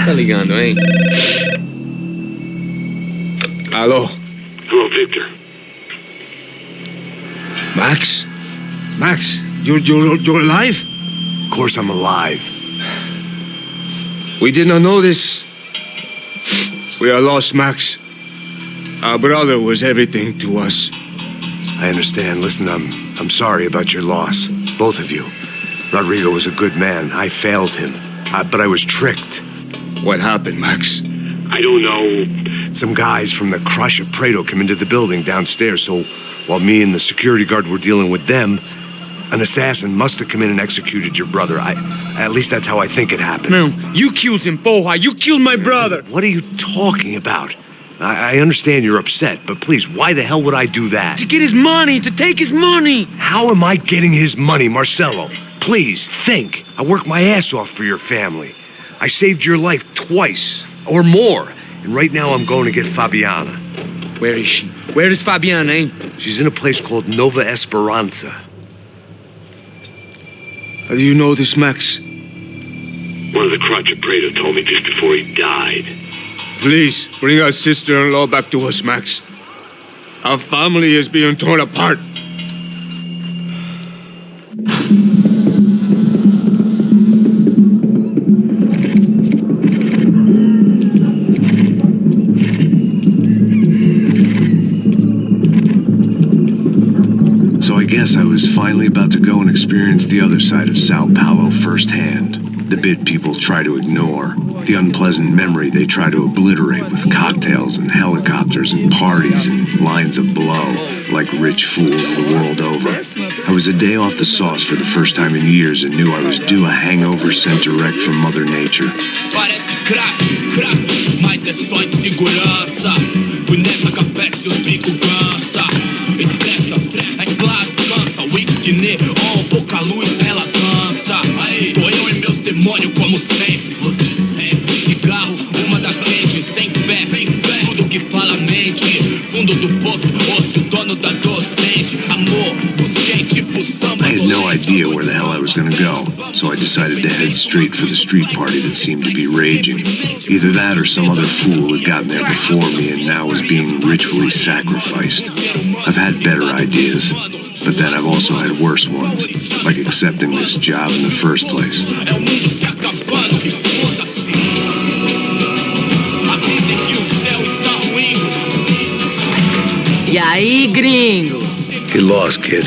Tá ligando, hein? Alô? Hello, Victor. Max? Max, you're alive? Of course I'm alive. We did not know this. We are lost, Max. Our brother was everything to us. I understand. Listen, I'm sorry about your loss. Both of you. Rodrigo was a good man. I failed him. But I was tricked. What happened, Max? I don't know. Some guys from the crush of Prado came into the building downstairs, so while me and the security guard were dealing with them, an assassin must have come in and executed your brother. At least that's how I think it happened. No, you killed him, Poha. You killed my brother. What are you talking about? I understand you're upset, but please, why the hell would I do that? To get his money, to take his money. How am I getting his money, Marcelo? Please, think. I worked my ass off for your family. I saved your life twice, or more. And right now I'm going to get Fabiana. Where is she? Where is Fabiana, eh? She's in a place called Nova Esperanza. How do you know this, Max? One of the crotch of Prado told me just before he died. Please, bring our sister-in-law back to us, Max. Our family is being torn apart. So I guess I was finally about to go and experience the other side of Sao Paulo firsthand. The bit people try to ignore. The unpleasant memory they try to obliterate with cocktails and helicopters and parties and lines of blow, like rich fools the world over. I was a day off the sauce for the first time in years and knew I was due a hangover sent direct from Mother Nature. Parece crack, mas é só insegurança. Fui nessa capete, os bico cansa. Estressa, é claro, cansa. Whisky neon, pouca luz, ela dança. Tô eu e meus demônios como sempre. Você sempre. Cigarro, uma das lentes, sem fé. Tudo que fala mente. Fundo do poço, osso, dono da docente. Amor, busquei tipo samba. I had no idea where the hell I was gonna go, so I decided to head straight for the street party that seemed to be raging. Either that or some other fool had gotten there before me and now was being ritually sacrificed. I've had better ideas, but then I've also had worse ones, like accepting this job in the first place. E aí, gringo? Get lost, kid.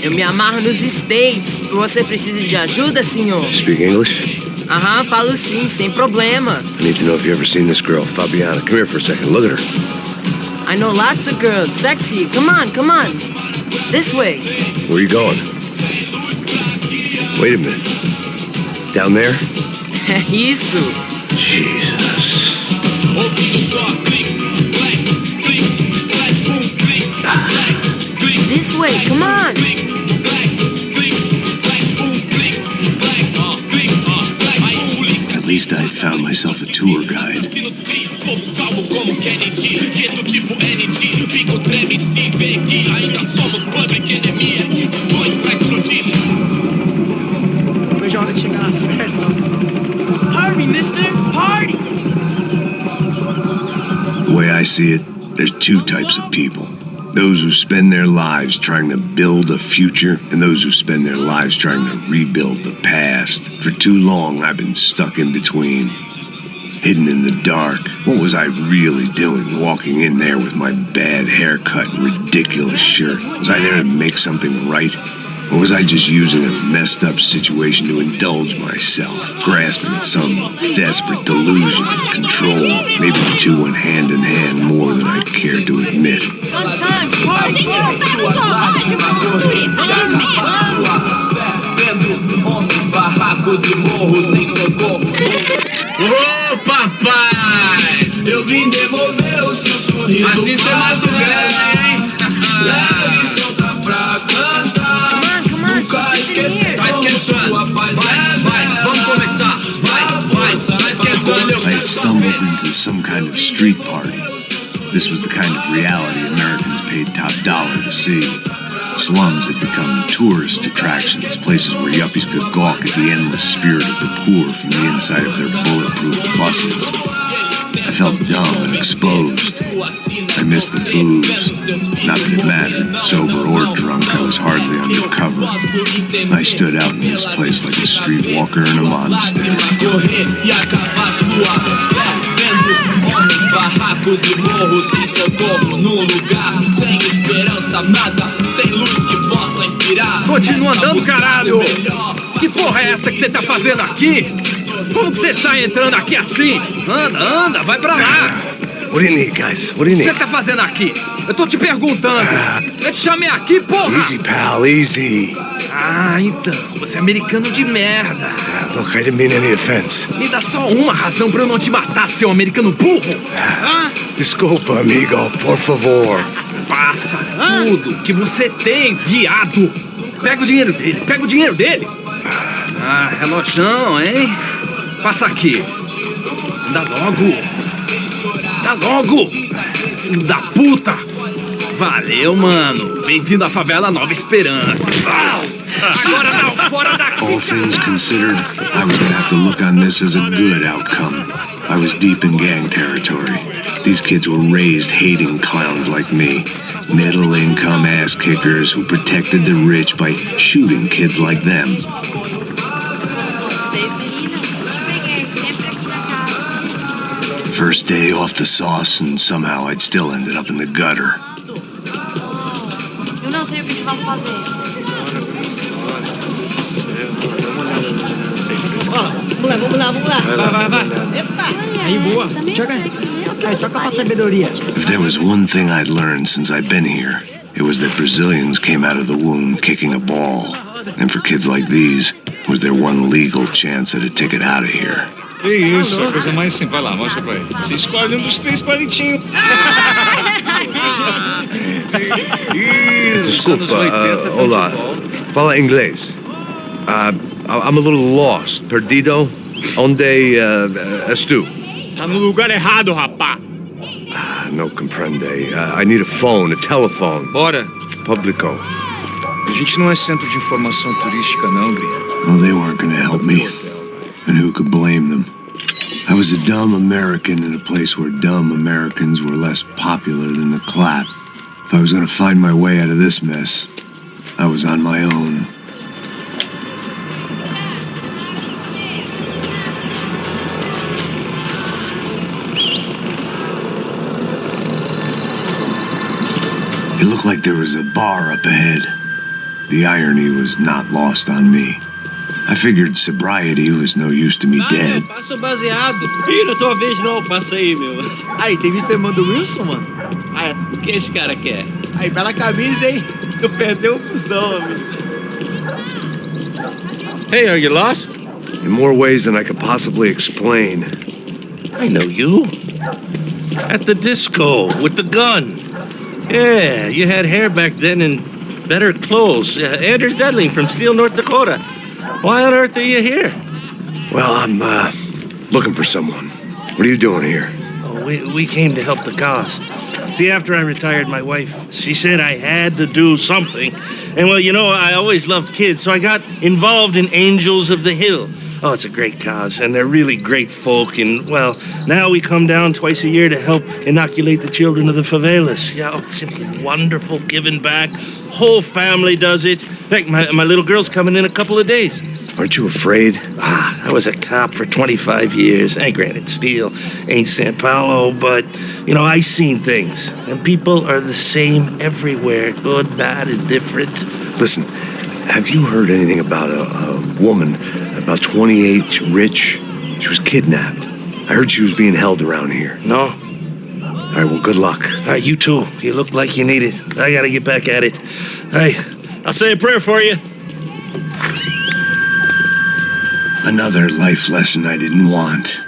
Eu me amarro nos States. Você precisa de ajuda, senhor? Speak English? Aham, falo sim, sem problema. I need to know if you've ever seen this girl, Fabiana. Come here for a second. Look at her. I know lots of girls. Sexy. Come on, come on. This way. Where are you going? Wait a minute. Down there? Isso. Jesus. This way, come on. At least I had found myself a tour guide. Hurry, mister. Party. The way I see it, there's two types of people. Those who spend their lives trying to build a future, and those who spend their lives trying to rebuild the past. For too long, I've been stuck in between. Hidden in the dark. What was I really doing, walking in there with my bad haircut and ridiculous shirt? Was I there to make something right? Or was I just using a messed up situation to indulge myself, grasping at some desperate delusion of control? Maybe the two went hand in hand more than I care to admit. Fun times, party. Ô papai, eu vim devolver o seu sorriso. Assim você mata o grande, hein? Leve solta pra cantar. Nunca esquecer. Vai esquentando. Vai, vamos começar. Vai esquentando. I had stumbled into some kind of street party. This was the kind of reality Americans paid top dollar to see. slums had become tourist attractions, places where yuppies could gawk at the endless spirit of the poor from the inside of their bulletproof buses. I felt dumb and exposed. I missed the booze. Not that it mattered, sober or drunk, I was hardly undercover. I stood out in this place like a streetwalker in a monastery. Barracos e morros sem socorro num lugar sem esperança, nada, sem luz que possa inspirar. Continua andando, caralho! Que porra é essa que você tá fazendo aqui? Como que você sai entrando aqui assim? Anda, vai pra lá! What do you need, guys? What do you need? O que você tá fazendo aqui? Eu tô te perguntando. Eu te chamei aqui, porra! Easy, pal, easy. Ah, então, você é americano de merda. Look, I didn't mean any offense. Me dá só uma razão pra eu não te matar, seu americano burro. Desculpa, amigo, por favor. Passa tudo que você tem, viado. Pega o dinheiro dele, Ah, relojão, hein? Passa aqui. Dá logo. Filho da puta. Valeu, mano. Bem-vindo à favela Nova Esperança. Agora não, fora daqui. All things considered, I was gonna have to look on this as a good outcome. I was deep in gang territory. These kids were raised hating clowns like me. Middle-income ass kickers who protected the rich by shooting kids like them. First day off the sauce, and somehow I'd still ended up in the gutter. Eu não sei o que vamos fazer. Vamos lá. Vai. Epa! Aí, boa. Joga. Aí, só com a sabedoria. If there was one thing I'd learned since I'd been here, it was that Brazilians came out of the womb kicking a ball. And for kids like these, was their one legal chance at a ticket out of here. Que isso, a coisa mais simples. Vai lá, mostra pra ele. Você escolhe um dos 3 palitinhos. Desculpa, olá. Fala inglês. I'm a little lost. Perdido? Onde és tu? Tá no lugar errado, rapá. No comprende. I need a phone, a telephone. Bora. Publico. A gente não é centro de informação turística, não, Gria. Well, they weren't gonna help me. And who could blame them? I was a dumb American in a place where dumb Americans were less popular than the clap. If I was gonna find my way out of this mess, I was on my own. It looked like there was a bar up ahead. The irony was not lost on me. I figured sobriety was no use to me dead. Passa o baseado. Ih, não tua vez não, passa aí, meu. Aí, tem visto a irmã do Wilson, mano? Ah, o que esse cara quer? Aí, bela camisa, hein? Tu perdeu o fusão, amigo. Hey, are you lost? In more ways than I could possibly explain. I know you. At the disco, with the gun. Yeah, you had hair back then and better clothes. Anders Dedling from Steele, North Dakota. Why on earth are you here? Well, I'm, looking for someone. What are you doing here? Oh, we came to help the cause. See, after I retired, my wife, she said I had to do something. And, well, you know, I always loved kids, so I got involved in Angels of the Hill. Oh, it's a great cause, and they're really great folk. And, well, now we come down twice a year to help inoculate the children of the favelas. Yeah, oh, simply wonderful, giving back. Whole family does it. In fact, my little girl's coming in a couple of days. Aren't you afraid? I was a cop for 25 years. And granted, Steele ain't São Paulo, but, you know, I seen things. And people are the same everywhere, good, bad, and different. Listen, have you heard anything about a woman, about 28, rich? She was kidnapped. I heard she was being held around here. No? All right, well, good luck. All right, you too. You look like you need it. I gotta get back at it. All right, I'll say a prayer for you. Another life lesson I didn't want.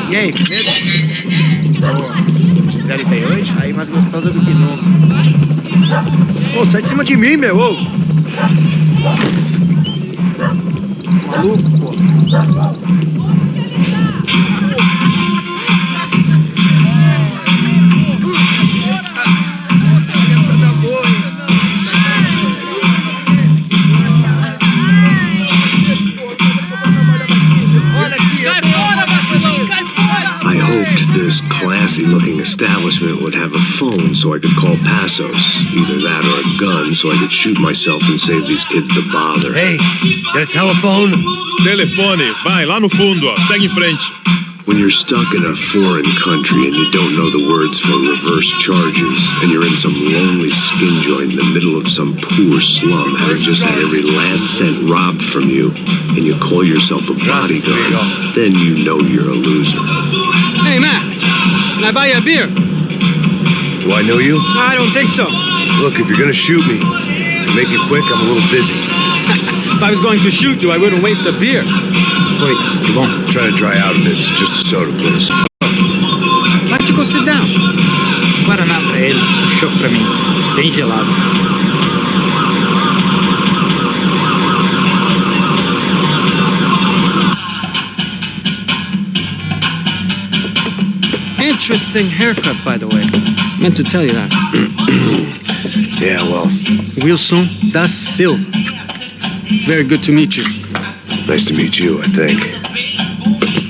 E aí, medo? Gisele veio hoje? Aí mais gostosa do que nunca. Ô, sai de cima de mim, meu! Ô. Maluco, pô. I hoped this classy-looking establishment would have a phone so I could call Passos. Either that or a gun so I could shoot myself and save these kids the bother. Hey, got a telephone? Telefone, vai, lá no fundo, ó. Segue em frente. When you're stuck in a foreign country and you don't know the words for reverse charges, and you're in some lonely skin joint in the middle of some poor slum having just had every last cent robbed from you, and you call yourself a bodyguard, then you know you're a loser. Hey, Max, can I buy you a beer? Do I know you? I don't think so. Look, if you're gonna shoot me, to make it quick, I'm a little busy. If I was going to shoot you, I wouldn't waste a beer. Wait, come on. Try to dry out a bit. Just a soda, please. Why don't you go sit down? Guaraná pra ele, chopp pra mim, bem gelado. Interesting haircut, by the way. Meant to tell you that. Yeah, well, Wilson da Silva. Very good to meet you. nice to meet you, I think.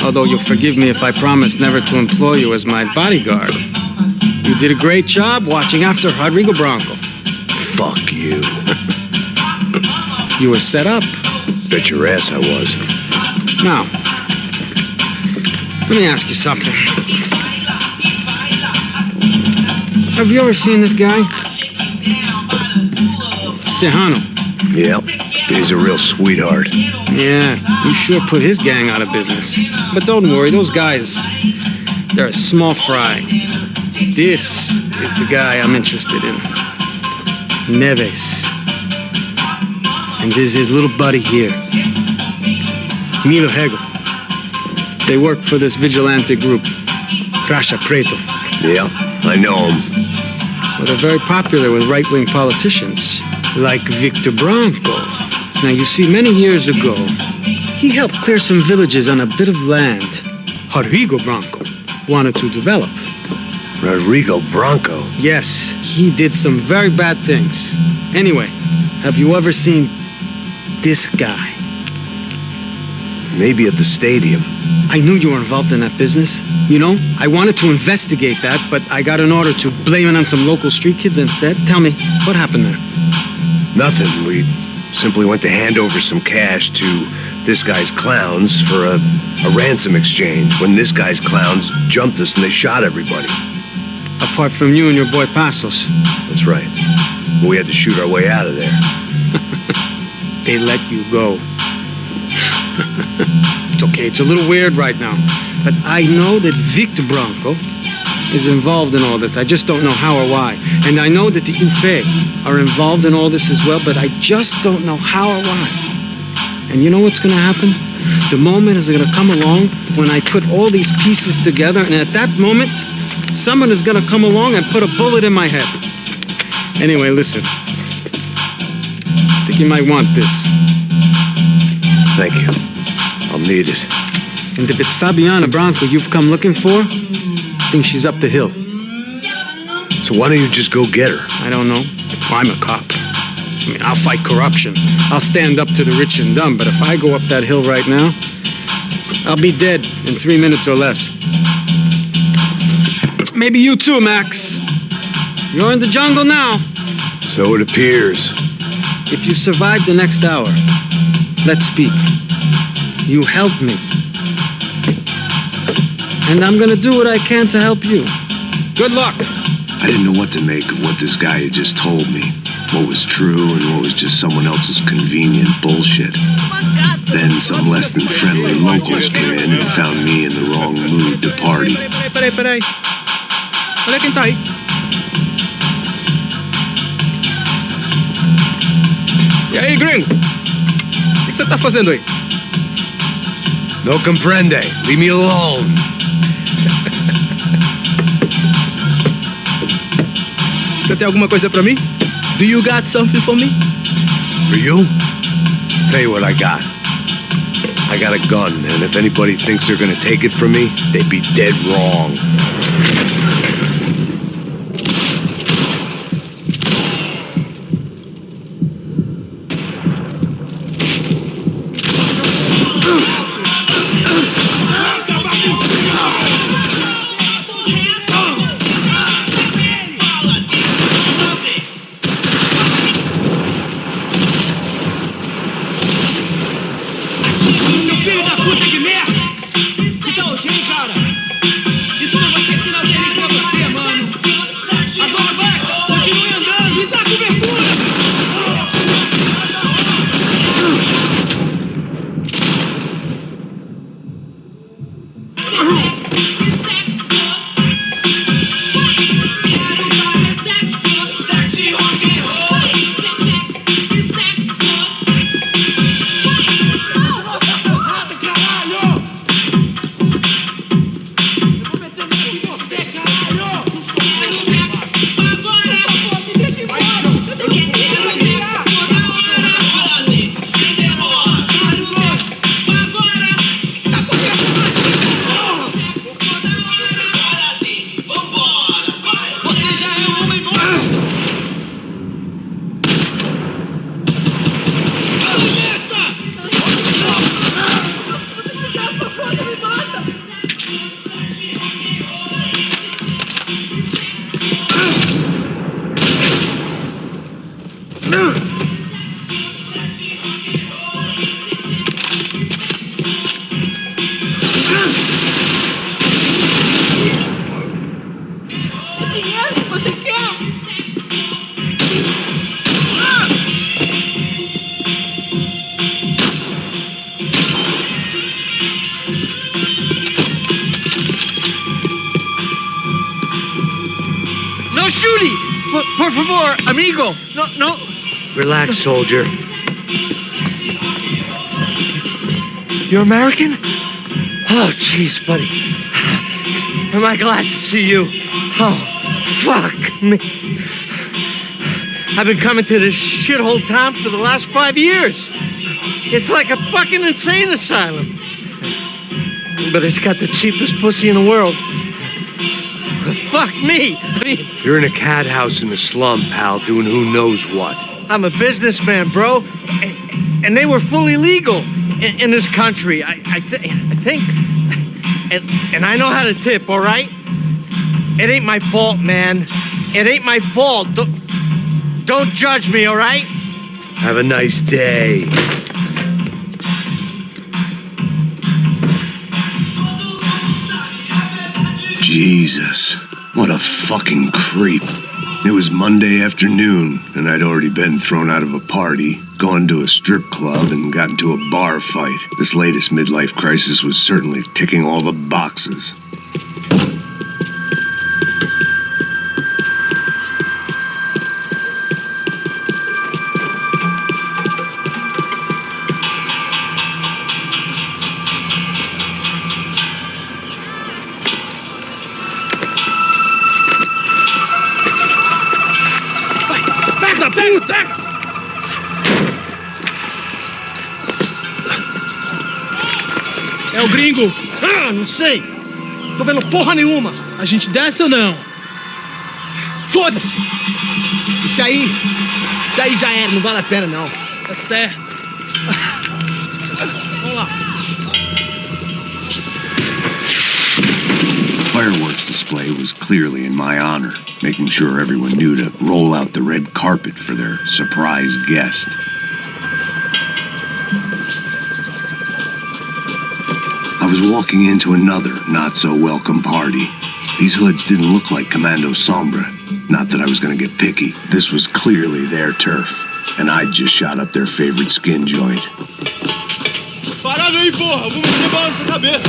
Although you'll forgive me if I promise never to employ you as my bodyguard. You did a great job watching after Rodrigo Branco. Fuck you. You were set up. Bet your ass I was. Now, let me ask you something. Have you ever seen this guy? Serrano. Yep, he's a real sweetheart. Yeah, you sure put his gang out of business. But don't worry, those guys, they're a small fry. This is the guy I'm interested in. Neves. And this is his little buddy here. Milo Hegel. They work for this vigilante group, Crasha Preto. Yeah, I know him. Well, they're very popular with right-wing politicians, like Victor Branco. Now, you see, many years ago, he helped clear some villages on a bit of land Rodrigo Branco wanted to develop. Rodrigo Branco? Yes, he did some very bad things. Anyway, have you ever seen this guy? Maybe at the stadium. I knew you were involved in that business. You know, I wanted to investigate that, but I got an order to blame it on some local street kids instead. Tell me, what happened there? Nothing. We simply went to hand over some cash to this guy's clowns for a ransom exchange when this guy's clowns jumped us and they shot everybody. Apart from you and your boy Passos. That's right. We had to shoot our way out of there. They let you go. It's okay, it's a little weird right now. But I know that Victor Branco is involved in all this. I just don't know how or why. And I know that the Euphoria are involved in all this as well, but I just don't know how or why. And you know what's gonna happen? The moment is gonna come along when I put all these pieces together, and at that moment, someone is gonna come along and put a bullet in my head. Anyway, listen. I think you might want this. Thank you. I'll need it. And if it's Fabiana Branco you've come looking for, I think she's up the hill. So why don't you just go get her? I don't know. Well, I'm a cop. I mean, I'll fight corruption. I'll stand up to the rich and dumb, but if I go up that hill right now, I'll be dead in 3 minutes or less. Maybe you too, Max. You're in the jungle now. So it appears. If you survive the next hour, let's speak. You help me. And I'm gonna do what I can to help you. Good luck. I didn't know what to make of what this guy had just told me. What was true and what was just someone else's convenient bullshit. Then some less than friendly locals came in and found me in the wrong mood to party. Peraí. Olha quem tá aí. E aí, gringo? O que você tá fazendo aí? No comprende. Leave me alone. Você tem alguma coisa pra mim? Do you got something for me? For you? Tell you what I got. I got a gun, and if anybody thinks they're gonna take it from me, they'd be dead wrong. Por favor, amigo. No. Relax, soldier. You're American? Oh, jeez, buddy. Am I glad to see you? Oh, fuck me. I've been coming to this shithole town for the last 5 years. It's like a fucking insane asylum. But it's got the cheapest pussy in the world. Fuck me. I mean, you're in a cat house in the slum, pal, doing who knows what. I'm a businessman, bro. And they were fully legal in this country. I think. And I know how to tip, all right? It ain't my fault, man. It ain't my fault. Don't judge me, all right? Have a nice day. Jesus, what a fucking creep. It was Monday afternoon, and I'd already been thrown out of a party, gone to a strip club, and got into a bar fight. This latest midlife crisis was certainly ticking all the boxes. É o gringo. Ah, não sei. Tô vendo porra nenhuma. A gente desce ou não? Foda-se. Isso aí já era, não vale a pena não. Tá certo. Vamos lá. The fireworks display was clearly in my honor, making sure everyone knew to roll out the red carpet for their surprise guest. I was walking into another not-so-welcome party. These hoods didn't look like Commando Sombra. Not that I was gonna get picky. This was clearly their turf, and I'd just shot up their favorite skin joint. Parada aí, porra! Vou meter bala nessa cabeça!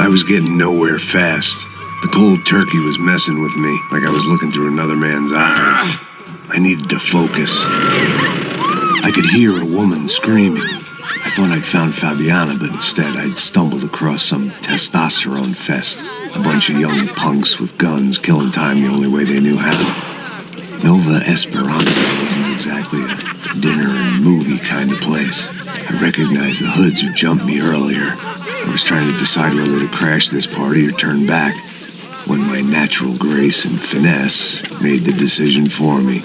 I was getting nowhere fast. The cold turkey was messing with me, like I was looking through another man's eyes. I needed to focus. I could hear a woman screaming. I thought I'd found Fabiana, but instead I'd stumbled across some testosterone fest. A bunch of young punks with guns killing time the only way they knew how. Nova Esperanza wasn't exactly a dinner and movie kind of place. I recognized the hoods who jumped me earlier. I was trying to decide whether to crash this party or turn back, when my natural grace and finesse made the decision for me.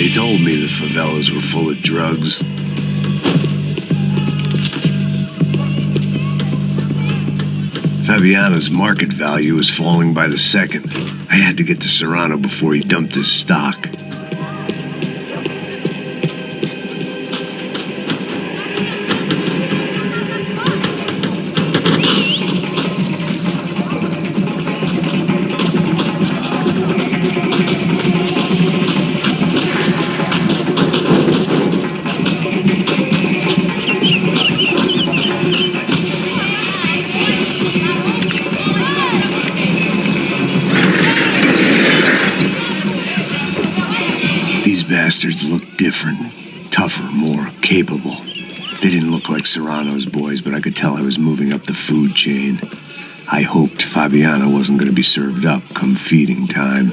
They told me the favelas were full of drugs. Fabiano's market value was falling by the second. I had to get to Serrano before he dumped his stock. Bastards looked different, tougher, more capable. They didn't look like Serrano's boys, but I could tell I was moving up the food chain. I hoped Fabiano wasn't going to be served up come feeding time.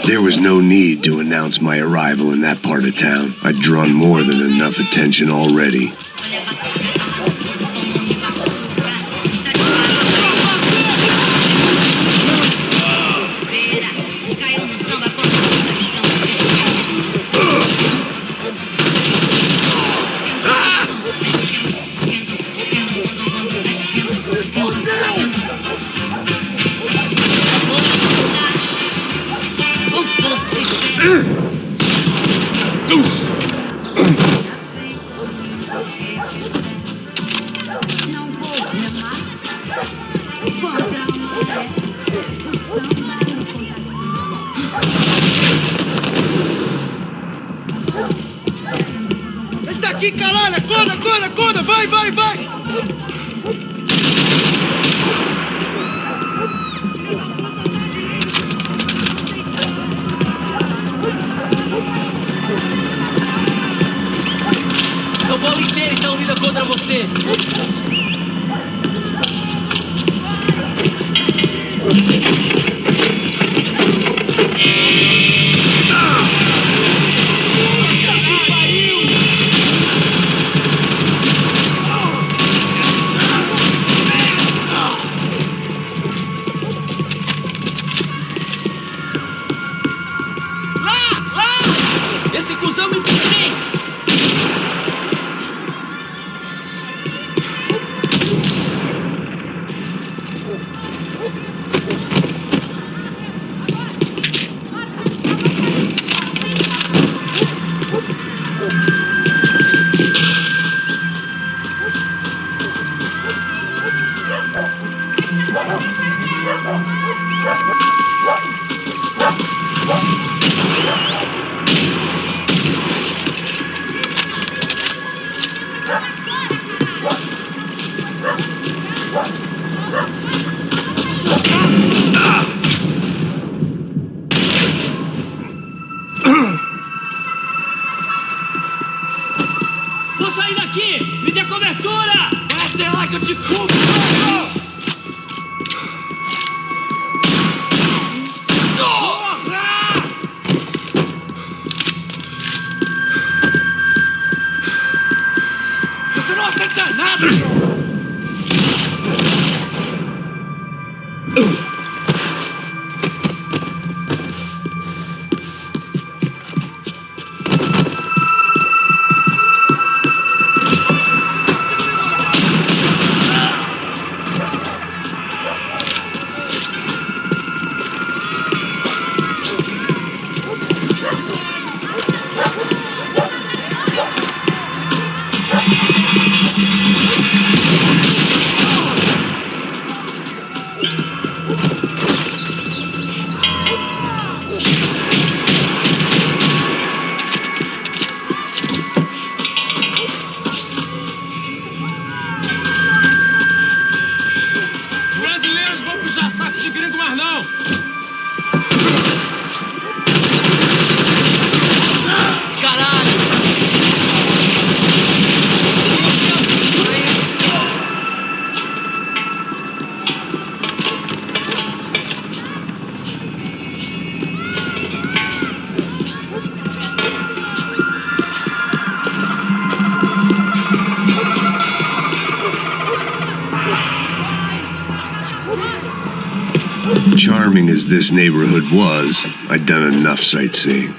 There was no need to announce my arrival in that part of town. I'd drawn more than enough attention already. Aqui, caralho! Acorda, acorda, acorda! Vai, vai, vai! São Paulo inteira está unida contra você! Vou sair daqui! Me dê cobertura! Vai até lá que eu te cubro! Você não acerta nada! charming as this neighborhood was, I'd done enough sightseeing.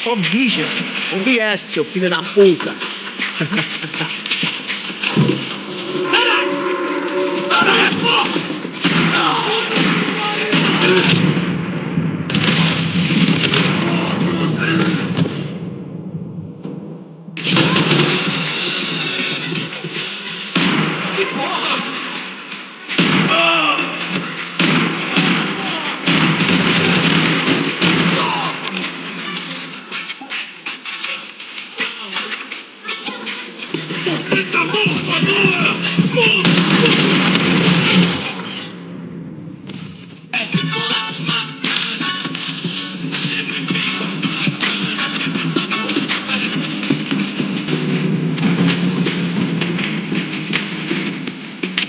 Só mija. Não viesse, seu filho da puta.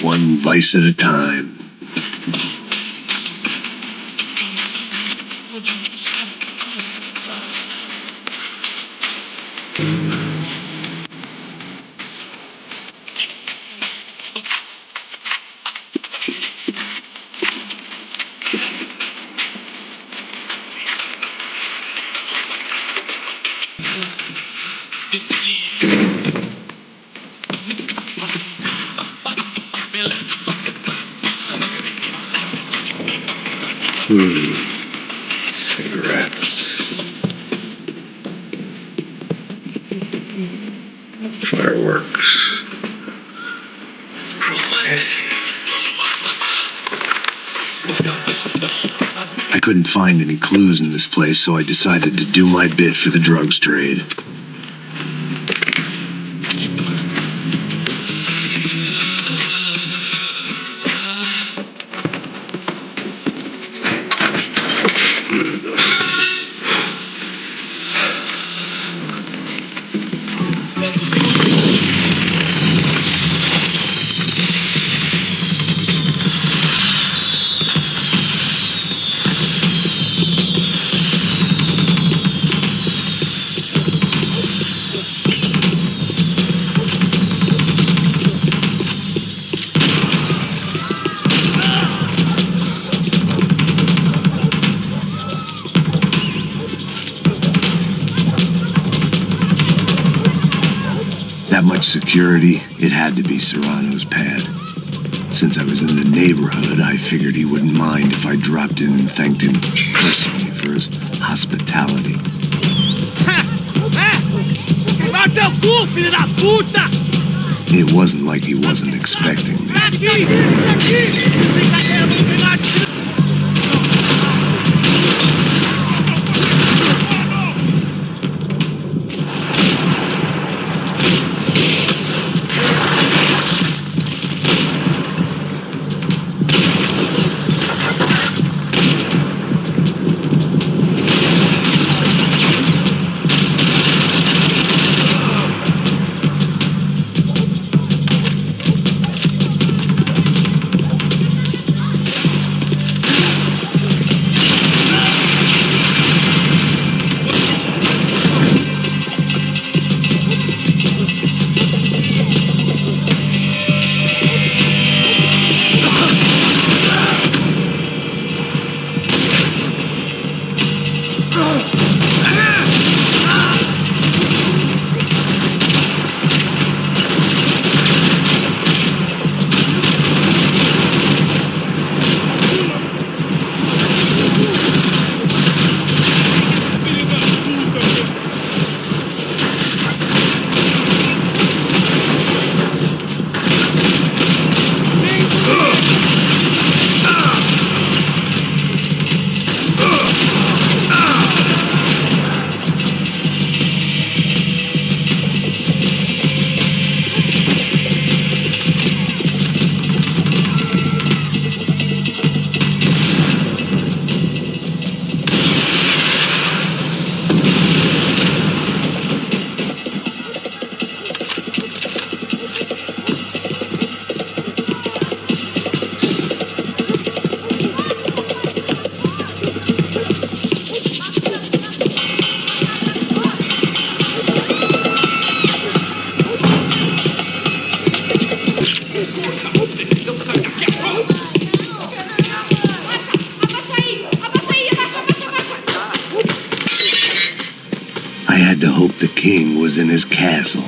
One vice at a time. Cigarettes. Fireworks. I couldn't find any clues in this place, so I decided to do my bit for the drugs trade. That much security, it had to be Serrano's pad. Since I was in the neighborhood, I figured he wouldn't mind if I dropped in and thanked him personally for his hospitality. It wasn't like he wasn't expecting me. king was in his castle,